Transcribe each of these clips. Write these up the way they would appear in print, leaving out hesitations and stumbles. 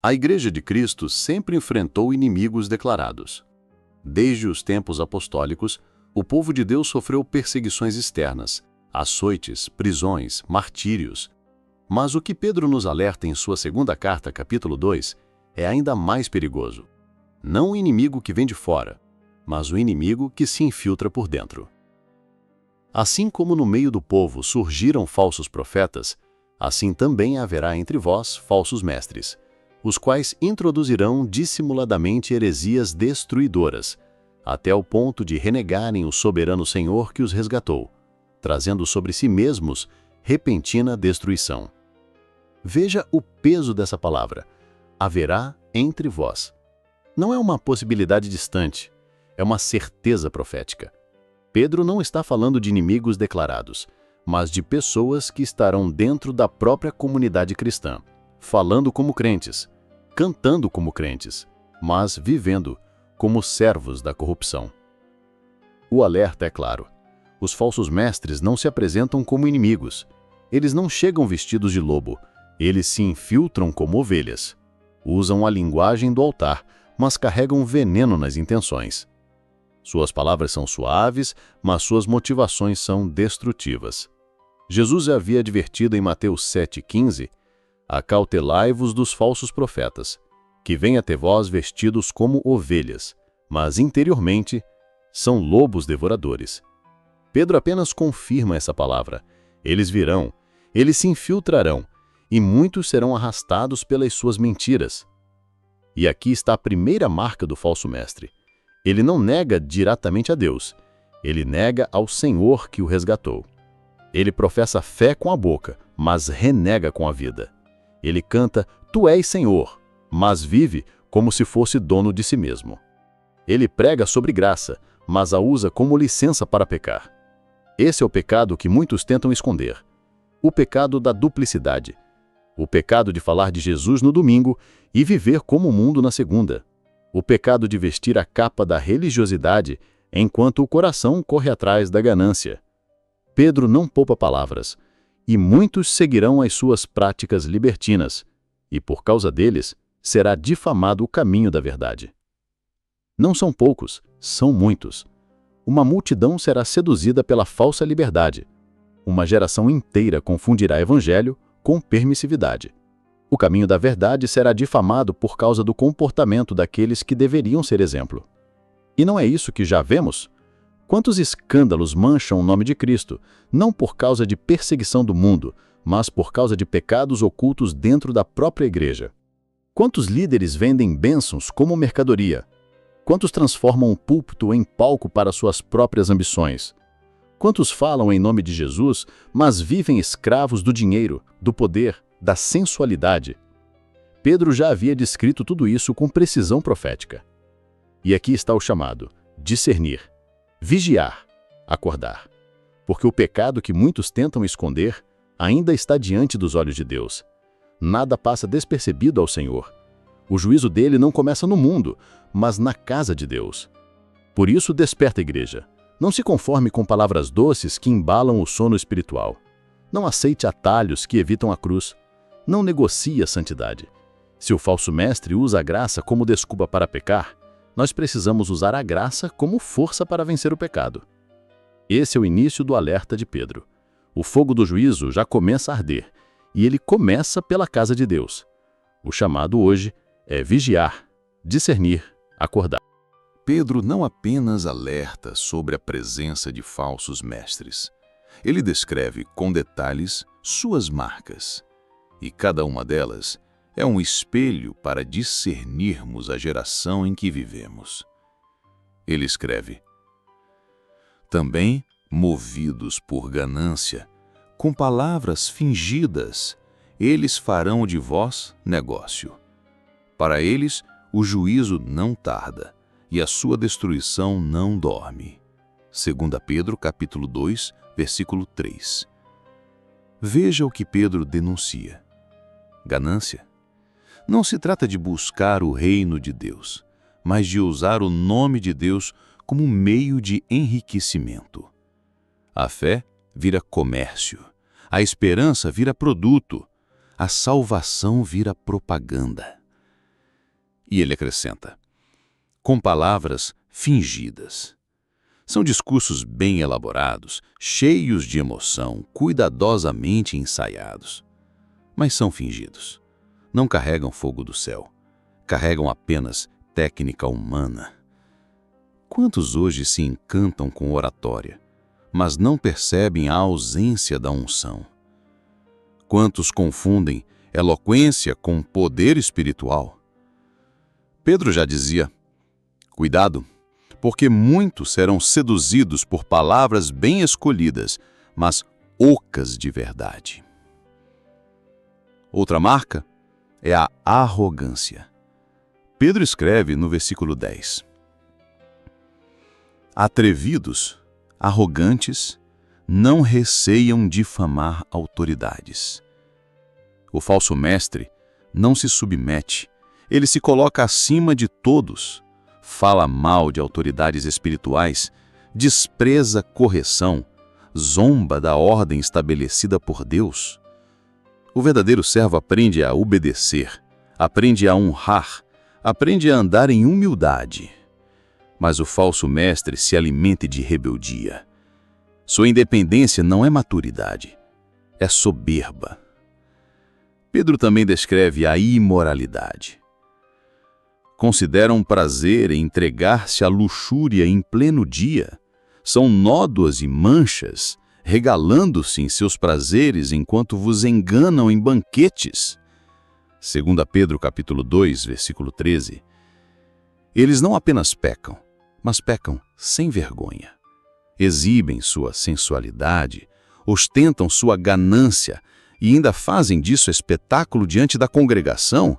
A Igreja de Cristo sempre enfrentou inimigos declarados. Desde os tempos apostólicos, o povo de Deus sofreu perseguições externas, açoites, prisões, martírios. Mas o que Pedro nos alerta em sua segunda carta, capítulo 2, é ainda mais perigoso. Não o inimigo que vem de fora, mas o inimigo que se infiltra por dentro. Assim como no meio do povo surgiram falsos profetas, assim também haverá entre vós falsos mestres, os quais introduzirão dissimuladamente heresias destruidoras, até o ponto de renegarem o soberano Senhor que os resgatou, trazendo sobre si mesmos repentina destruição. Veja o peso dessa palavra. Haverá entre vós. Não é uma possibilidade distante, é uma certeza profética. Pedro não está falando de inimigos declarados, mas de pessoas que estarão dentro da própria comunidade cristã, falando como crentes, cantando como crentes, mas vivendo como servos da corrupção. O alerta é claro. Os falsos mestres não se apresentam como inimigos. Eles não chegam vestidos de lobo. Eles se infiltram como ovelhas. Usam a linguagem do altar, mas carregam veneno nas intenções. Suas palavras são suaves, mas suas motivações são destrutivas. Jesus havia advertido em Mateus 7,15: acautelai-vos dos falsos profetas, que vêm até vós vestidos como ovelhas, mas interiormente são lobos devoradores. Pedro apenas confirma essa palavra. Eles virão, eles se infiltrarão, e muitos serão arrastados pelas suas mentiras. E aqui está a primeira marca do falso mestre. Ele não nega diretamente a Deus, ele nega ao Senhor que o resgatou. Ele professa fé com a boca, mas renega com a vida. Ele canta, Tu és Senhor, mas vive como se fosse dono de si mesmo. Ele prega sobre graça, mas a usa como licença para pecar. Esse é o pecado que muitos tentam esconder. O pecado da duplicidade. O pecado de falar de Jesus no domingo e viver como o mundo na segunda. O pecado de vestir a capa da religiosidade enquanto o coração corre atrás da ganância. Pedro não poupa palavras, e muitos seguirão as suas práticas libertinas, e por causa deles será difamado o caminho da verdade. Não são poucos, são muitos. Uma multidão será seduzida pela falsa liberdade. Uma geração inteira confundirá evangelho com permissividade. O caminho da verdade será difamado por causa do comportamento daqueles que deveriam ser exemplo. E não é isso que já vemos? Quantos escândalos mancham o nome de Cristo, não por causa de perseguição do mundo, mas por causa de pecados ocultos dentro da própria igreja? Quantos líderes vendem bênçãos como mercadoria? Quantos transformam o púlpito em palco para suas próprias ambições? Quantos falam em nome de Jesus, mas vivem escravos do dinheiro, do poder, da sensualidade? Pedro já havia descrito tudo isso com precisão profética. E aqui está o chamado: discernir, vigiar, acordar. Porque o pecado que muitos tentam esconder ainda está diante dos olhos de Deus. Nada passa despercebido ao Senhor. O juízo dele não começa no mundo, mas na casa de Deus. Por isso, desperta, igreja. Não se conforme com palavras doces que embalam o sono espiritual. Não aceite atalhos que evitam a cruz. Não negocie a santidade. Se o falso mestre usa a graça como desculpa para pecar, nós precisamos usar a graça como força para vencer o pecado. Esse é o início do alerta de Pedro. O fogo do juízo já começa a arder, e ele começa pela casa de Deus. O chamado hoje é vigiar, discernir, acordar. Pedro não apenas alerta sobre a presença de falsos mestres. Ele descreve com detalhes suas marcas, e cada uma delas é um espelho para discernirmos a geração em que vivemos. Ele escreve: também, movidos por ganância, com palavras fingidas, eles farão de vós negócio. Para eles, o juízo não tarda, e a sua destruição não dorme. 2 Pedro, capítulo 2, versículo 3. Veja o que Pedro denuncia. Ganância. Não se trata de buscar o reino de Deus, mas de usar o nome de Deus como meio de enriquecimento. A fé vira comércio, a esperança vira produto, a salvação vira propaganda. E ele acrescenta: com palavras fingidas. São discursos bem elaborados, cheios de emoção, cuidadosamente ensaiados. Mas são fingidos. Não carregam fogo do céu. Carregam apenas técnica humana. Quantos hoje se encantam com oratória, mas não percebem a ausência da unção? Quantos confundem eloquência com poder espiritual? Pedro já dizia: cuidado, porque muitos serão seduzidos por palavras bem escolhidas, mas ocas de verdade. Outra marca é a arrogância. Pedro escreve no versículo 10: atrevidos, arrogantes, não receiam difamar autoridades. O falso mestre não se submete, ele se coloca acima de todos, fala mal de autoridades espirituais, despreza correção, zomba da ordem estabelecida por Deus. O verdadeiro servo aprende a obedecer, aprende a honrar, aprende a andar em humildade. Mas o falso mestre se alimenta de rebeldia. Sua independência não é maturidade, é soberba. Pedro também descreve a imoralidade. Consideram um prazer em entregar-se à luxúria em pleno dia. São nódoas e manchas, regalando-se em seus prazeres enquanto vos enganam em banquetes. 2 Pedro capítulo 2, versículo 13. Eles não apenas pecam, mas pecam sem vergonha. Exibem sua sensualidade, ostentam sua ganância e ainda fazem disso espetáculo diante da congregação,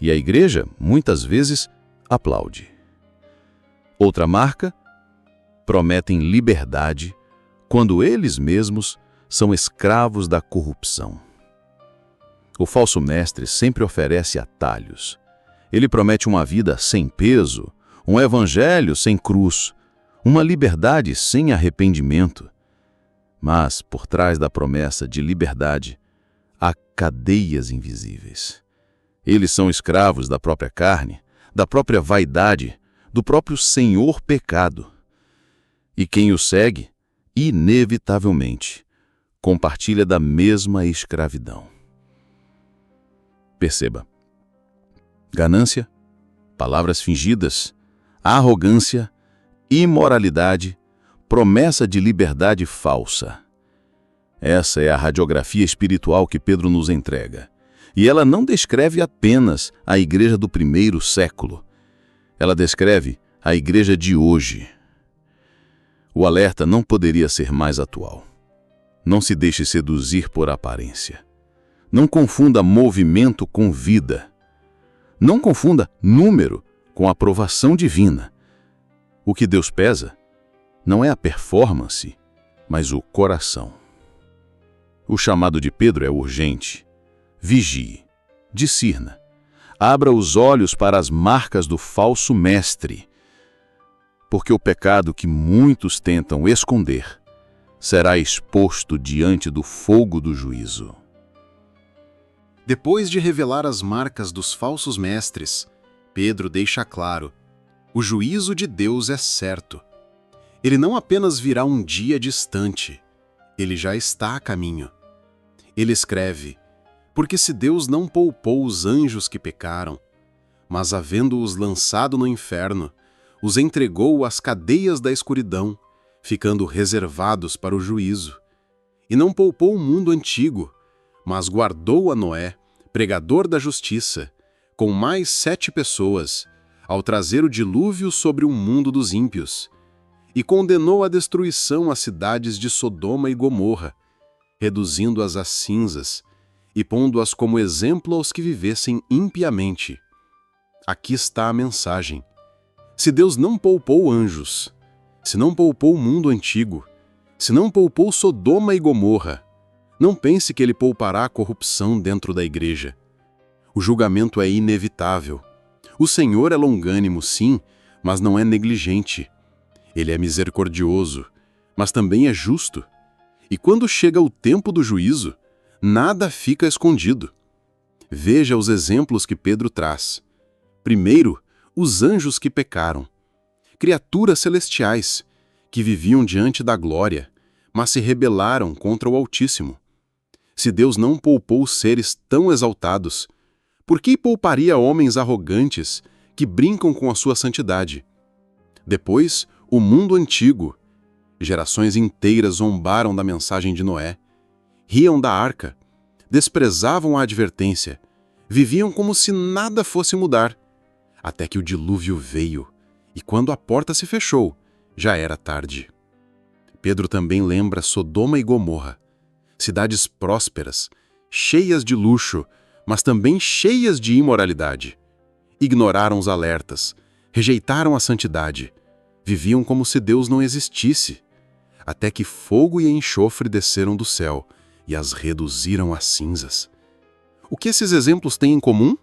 e a igreja, muitas vezes, aplaude. Outra marca: prometem liberdade quando eles mesmos são escravos da corrupção. O falso mestre sempre oferece atalhos. Ele promete uma vida sem peso, um evangelho sem cruz, uma liberdade sem arrependimento. Mas, por trás da promessa de liberdade, há cadeias invisíveis. Eles são escravos da própria carne, da própria vaidade, do próprio senhor pecado. E quem o segue, inevitavelmente, compartilha da mesma escravidão. Perceba: ganância, palavras fingidas, arrogância, imoralidade, promessa de liberdade falsa. Essa é a radiografia espiritual que Pedro nos entrega. E ela não descreve apenas a igreja do primeiro século. Ela descreve a igreja de hoje. O alerta não poderia ser mais atual. Não se deixe seduzir por aparência. Não confunda movimento com vida. Não confunda número com aprovação divina. O que Deus pesa não é a performance, mas o coração. O chamado de Pedro é urgente. Vigie, discirna, abra os olhos para as marcas do falso mestre, porque o pecado que muitos tentam esconder será exposto diante do fogo do juízo. Depois de revelar as marcas dos falsos mestres, Pedro deixa claro: o juízo de Deus é certo. Ele não apenas virá um dia distante, ele já está a caminho. Ele escreve: porque se Deus não poupou os anjos que pecaram, mas havendo-os lançado no inferno, os entregou às cadeias da escuridão, ficando reservados para o juízo. E não poupou o mundo antigo, mas guardou a Noé, pregador da justiça, com mais 7 pessoas, ao trazer o dilúvio sobre o mundo dos ímpios, e condenou à destruição as cidades de Sodoma e Gomorra, reduzindo-as a cinzas, e pondo-as como exemplo aos que vivessem impiamente. Aqui está a mensagem. Se Deus não poupou anjos, se não poupou o mundo antigo, se não poupou Sodoma e Gomorra, não pense que ele poupará a corrupção dentro da igreja. O julgamento é inevitável. O Senhor é longânimo, sim, mas não é negligente. Ele é misericordioso, mas também é justo. E quando chega o tempo do juízo, nada fica escondido. Veja os exemplos que Pedro traz. Primeiro, os anjos que pecaram. Criaturas celestiais, que viviam diante da glória, mas se rebelaram contra o Altíssimo. Se Deus não poupou seres tão exaltados, por que pouparia homens arrogantes que brincam com a sua santidade? Depois, o mundo antigo. Gerações inteiras zombaram da mensagem de Noé, riam da arca, desprezavam a advertência, viviam como se nada fosse mudar, até que o dilúvio veio, e quando a porta se fechou, já era tarde. Pedro também lembra Sodoma e Gomorra, cidades prósperas, cheias de luxo, mas também cheias de imoralidade. Ignoraram os alertas, rejeitaram a santidade, viviam como se Deus não existisse, até que fogo e enxofre desceram do céu e as reduziram a cinzas. O que esses exemplos têm em comum?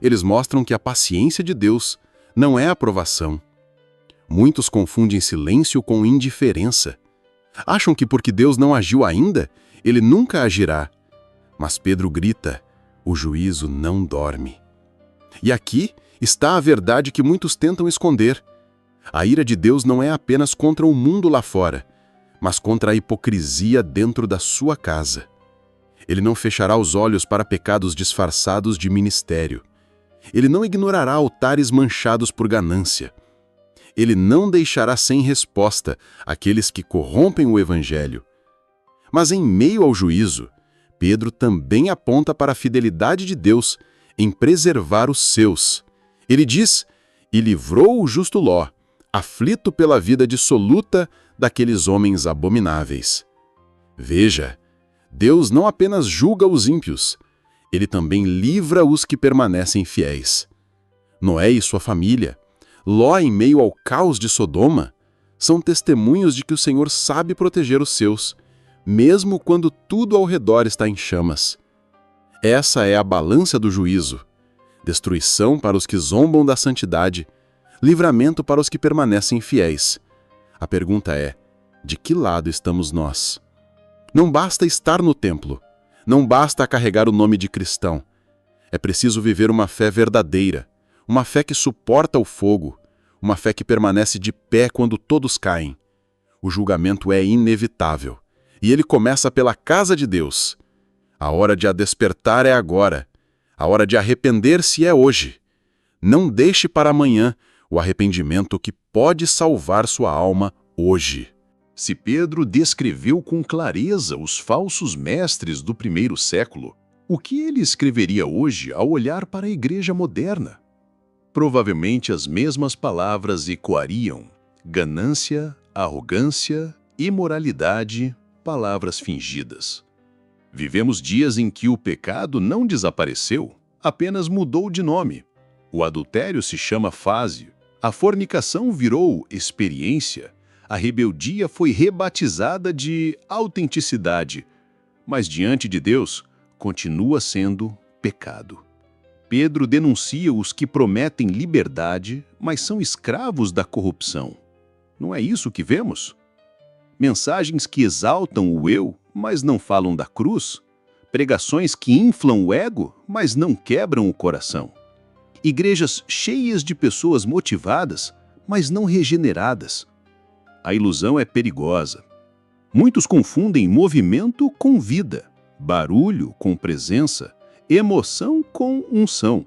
Eles mostram que a paciência de Deus não é aprovação. Muitos confundem silêncio com indiferença. Acham que porque Deus não agiu ainda, ele nunca agirá. Mas Pedro grita, o juízo não dorme. E aqui está a verdade que muitos tentam esconder. A ira de Deus não é apenas contra o mundo lá fora, mas contra a hipocrisia dentro da sua casa. Ele não fechará os olhos para pecados disfarçados de ministério. Ele não ignorará altares manchados por ganância. Ele não deixará sem resposta aqueles que corrompem o Evangelho. Mas em meio ao juízo, Pedro também aponta para a fidelidade de Deus em preservar os seus. Ele diz, e livrou o justo Ló, aflito pela vida dissoluta daqueles homens abomináveis. Veja, Deus não apenas julga os ímpios, ele também livra os que permanecem fiéis. Noé e sua família, Ló em meio ao caos de Sodoma, são testemunhos de que o Senhor sabe proteger os seus, mesmo quando tudo ao redor está em chamas. Essa é a balança do juízo: destruição para os que zombam da santidade, livramento para os que permanecem fiéis. A pergunta é, de que lado estamos nós? Não basta estar no templo, não basta carregar o nome de cristão. É preciso viver uma fé verdadeira, uma fé que suporta o fogo, uma fé que permanece de pé quando todos caem. O julgamento é inevitável, e ele começa pela casa de Deus. A hora de a despertar é agora, a hora de arrepender-se é hoje. Não deixe para amanhã o arrependimento que pode salvar sua alma hoje. Se Pedro descreveu com clareza os falsos mestres do primeiro século, o que ele escreveria hoje ao olhar para a igreja moderna? Provavelmente as mesmas palavras ecoariam: ganância, arrogância, imoralidade, palavras fingidas. Vivemos dias em que o pecado não desapareceu, apenas mudou de nome. O adultério se chama fase, a fornicação virou experiência, a rebeldia foi rebatizada de autenticidade, mas diante de Deus continua sendo pecado. Pedro denuncia os que prometem liberdade, mas são escravos da corrupção. Não é isso que vemos? Mensagens que exaltam o eu, mas não falam da cruz. Pregações que inflam o ego, mas não quebram o coração. Igrejas cheias de pessoas motivadas, mas não regeneradas. A ilusão é perigosa. Muitos confundem movimento com vida, barulho com presença, emoção com unção.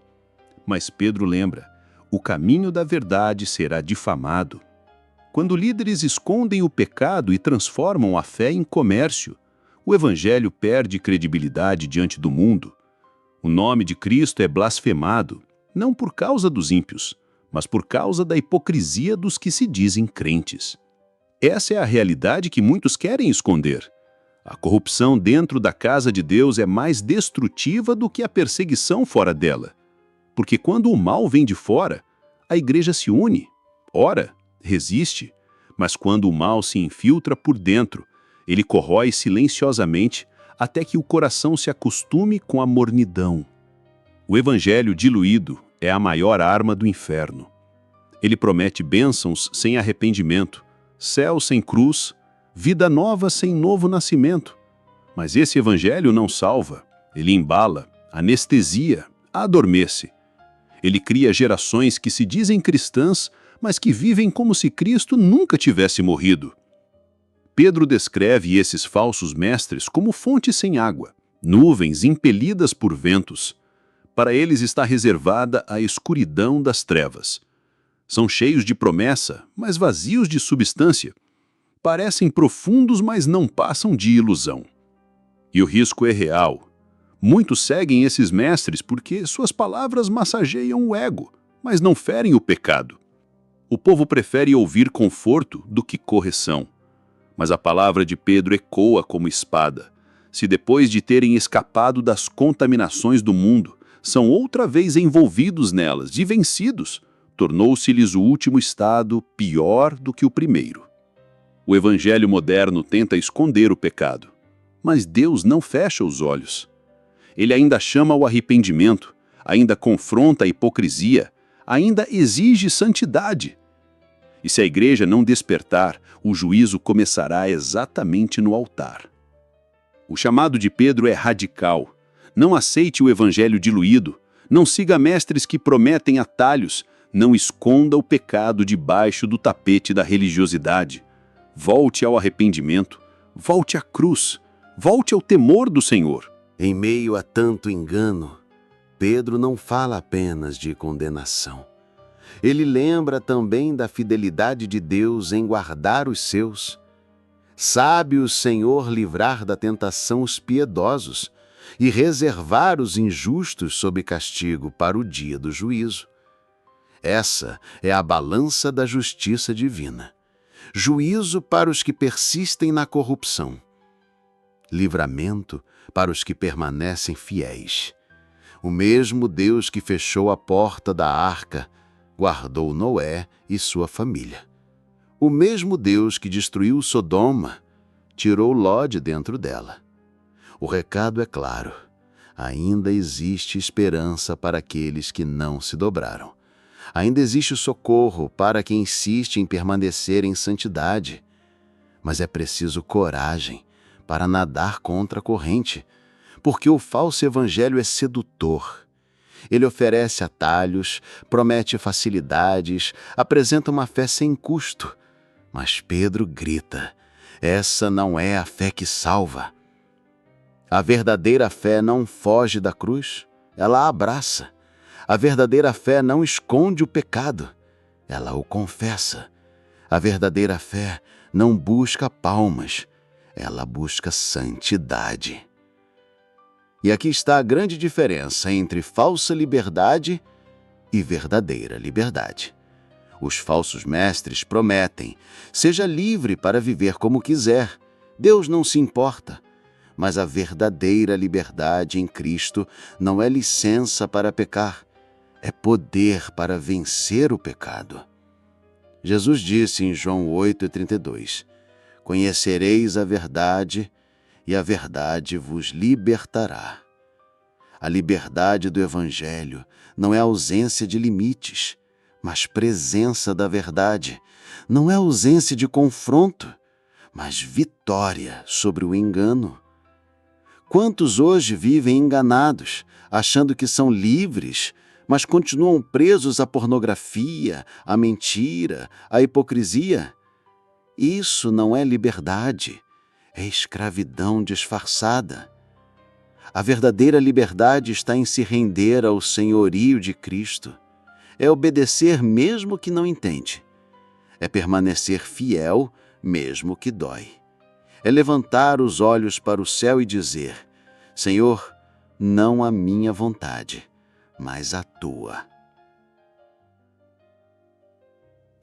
Mas Pedro lembra, o caminho da verdade será difamado. Quando líderes escondem o pecado e transformam a fé em comércio, o Evangelho perde credibilidade diante do mundo. O nome de Cristo é blasfemado, não por causa dos ímpios, mas por causa da hipocrisia dos que se dizem crentes. Essa é a realidade que muitos querem esconder. A corrupção dentro da casa de Deus é mais destrutiva do que a perseguição fora dela. Porque quando o mal vem de fora, a igreja se une, ora, resiste, mas quando o mal se infiltra por dentro, ele corrói silenciosamente até que o coração se acostume com a mornidão. O evangelho diluído é a maior arma do inferno. Ele promete bênçãos sem arrependimento, céu sem cruz, vida nova sem novo nascimento. Mas esse evangelho não salva, ele embala, anestesia, adormece. Ele cria gerações que se dizem cristãs, mas que vivem como se Cristo nunca tivesse morrido. Pedro descreve esses falsos mestres como fontes sem água, nuvens impelidas por ventos. Para eles está reservada a escuridão das trevas. São cheios de promessa, mas vazios de substância. Parecem profundos, mas não passam de ilusão. E o risco é real. Muitos seguem esses mestres porque suas palavras massageiam o ego, mas não ferem o pecado. O povo prefere ouvir conforto do que correção. Mas a palavra de Pedro ecoa como espada. Se depois de terem escapado das contaminações do mundo, são outra vez envolvidos nelas e vencidos, tornou-se-lhes o último estado pior do que o primeiro. O evangelho moderno tenta esconder o pecado, mas Deus não fecha os olhos. Ele ainda chama ao arrependimento, ainda confronta a hipocrisia, ainda exige santidade. E se a igreja não despertar, o juízo começará exatamente no altar. O chamado de Pedro é radical. Não aceite o evangelho diluído, não siga mestres que prometem atalhos, não esconda o pecado debaixo do tapete da religiosidade. Volte ao arrependimento, volte à cruz, volte ao temor do Senhor. Em meio a tanto engano, Pedro não fala apenas de condenação. Ele lembra também da fidelidade de Deus em guardar os seus. Sabe o Senhor livrar da tentação os piedosos e reservar os injustos sob castigo para o dia do juízo. Essa é a balança da justiça divina. Juízo para os que persistem na corrupção. Livramento para os que permanecem fiéis. O mesmo Deus que fechou a porta da arca guardou Noé e sua família. O mesmo Deus que destruiu Sodoma tirou Ló de dentro dela. O recado é claro. Ainda existe esperança para aqueles que não se dobraram. Ainda existe socorro para quem insiste em permanecer em santidade. Mas é preciso coragem para nadar contra a corrente, porque o falso evangelho é sedutor. Ele oferece atalhos, promete facilidades, apresenta uma fé sem custo. Mas Pedro grita: essa não é a fé que salva. A verdadeira fé não foge da cruz, ela a abraça. A verdadeira fé não esconde o pecado, ela o confessa. A verdadeira fé não busca palmas, ela busca santidade. E aqui está a grande diferença entre falsa liberdade e verdadeira liberdade. Os falsos mestres prometem: seja livre para viver como quiser, Deus não se importa. Mas a verdadeira liberdade em Cristo não é licença para pecar, é poder para vencer o pecado. Jesus disse em João 8,32: conhecereis a verdade, e a verdade vos libertará. A liberdade do Evangelho não é ausência de limites, mas presença da verdade. Não é ausência de confronto, mas vitória sobre o engano. Quantos hoje vivem enganados, achando que são livres, mas continuam presos à pornografia, à mentira, à hipocrisia? Isso não é liberdade, é escravidão disfarçada. A verdadeira liberdade está em se render ao senhorio de Cristo. É obedecer mesmo que não entende. É permanecer fiel mesmo que dói. É levantar os olhos para o céu e dizer: Senhor, não a minha vontade, mas a tua.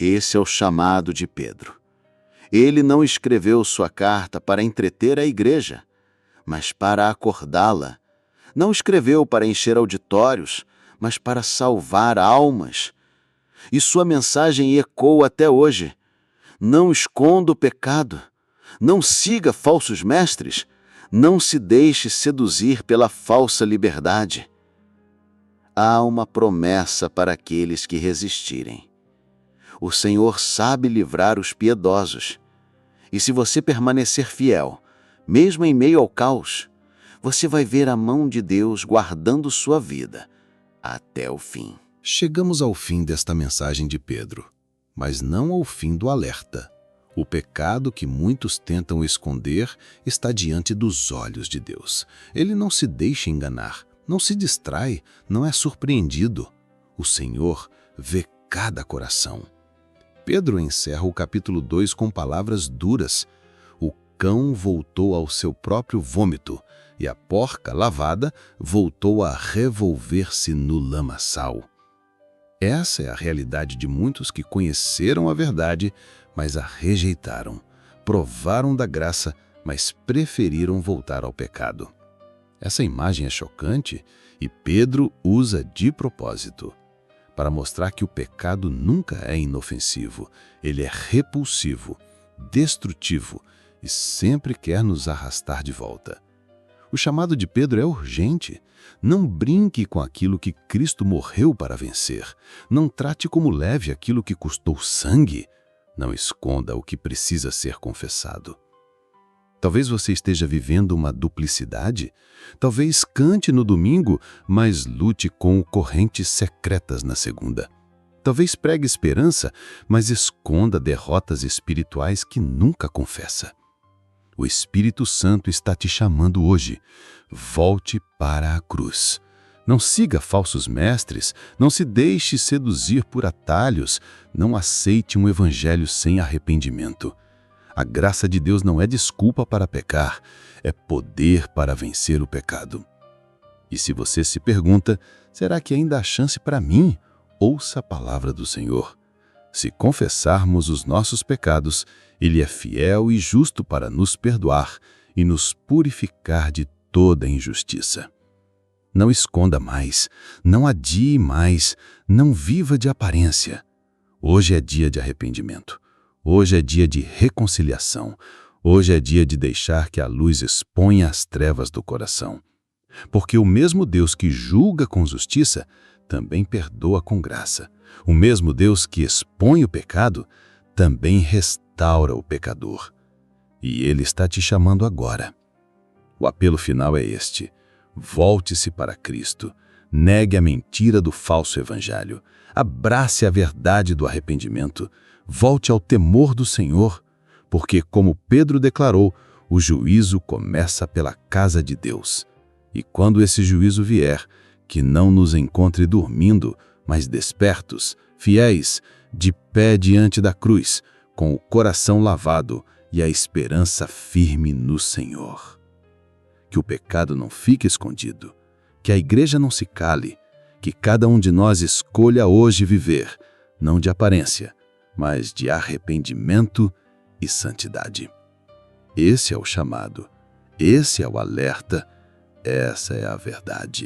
Esse é o chamado de Pedro. Ele não escreveu sua carta para entreter a igreja, mas para acordá-la. Não escreveu para encher auditórios, mas para salvar almas. E sua mensagem ecoa até hoje. Não esconda o pecado. Não siga falsos mestres. Não se deixe seduzir pela falsa liberdade. Há uma promessa para aqueles que resistirem. O Senhor sabe livrar os piedosos. E se você permanecer fiel, mesmo em meio ao caos, você vai ver a mão de Deus guardando sua vida até o fim. Chegamos ao fim desta mensagem de Pedro, mas não ao fim do alerta. O pecado que muitos tentam esconder está diante dos olhos de Deus. Ele não se deixa enganar, não se distrai, não é surpreendido. O Senhor vê cada coração. Pedro encerra o capítulo 2 com palavras duras. O cão voltou ao seu próprio vômito, e a porca lavada voltou a revolver-se no lamaçal. Essa é a realidade de muitos que conheceram a verdade, mas a rejeitaram. Provaram da graça, mas preferiram voltar ao pecado. Essa imagem é chocante e Pedro usa de propósito, para mostrar que o pecado nunca é inofensivo. Ele é repulsivo, destrutivo e sempre quer nos arrastar de volta. O chamado de Pedro é urgente. Não brinque com aquilo que Cristo morreu para vencer. Não trate como leve aquilo que custou sangue. Não esconda o que precisa ser confessado. Talvez você esteja vivendo uma duplicidade. Talvez cante no domingo, mas lute com correntes secretas na segunda. Talvez pregue esperança, mas esconda derrotas espirituais que nunca confessa. O Espírito Santo está te chamando hoje. Volte para a cruz. Não siga falsos mestres, não se deixe seduzir por atalhos, não aceite um evangelho sem arrependimento. A graça de Deus não é desculpa para pecar, é poder para vencer o pecado. E se você se pergunta, será que ainda há chance para mim? Ouça a palavra do Senhor. Se confessarmos os nossos pecados, Ele é fiel e justo para nos perdoar e nos purificar de toda injustiça. Não esconda mais, não adie mais, não viva de aparência. Hoje é dia de arrependimento. Hoje é dia de reconciliação. Hoje é dia de deixar que a luz exponha as trevas do coração. Porque o mesmo Deus que julga com justiça também perdoa com graça. O mesmo Deus que expõe o pecado também restaura o pecador. E Ele está te chamando agora. O apelo final é este: volte-se para Cristo, negue a mentira do falso evangelho, abrace a verdade do arrependimento, volte ao temor do Senhor, porque, como Pedro declarou, o juízo começa pela casa de Deus. E quando esse juízo vier, que não nos encontre dormindo, mas despertos, fiéis, de pé diante da cruz, com o coração lavado e a esperança firme no Senhor. Que o pecado não fique escondido, que a igreja não se cale, que cada um de nós escolha hoje viver, não de aparência, mas de arrependimento e santidade. Esse é o chamado, esse é o alerta, essa é a verdade.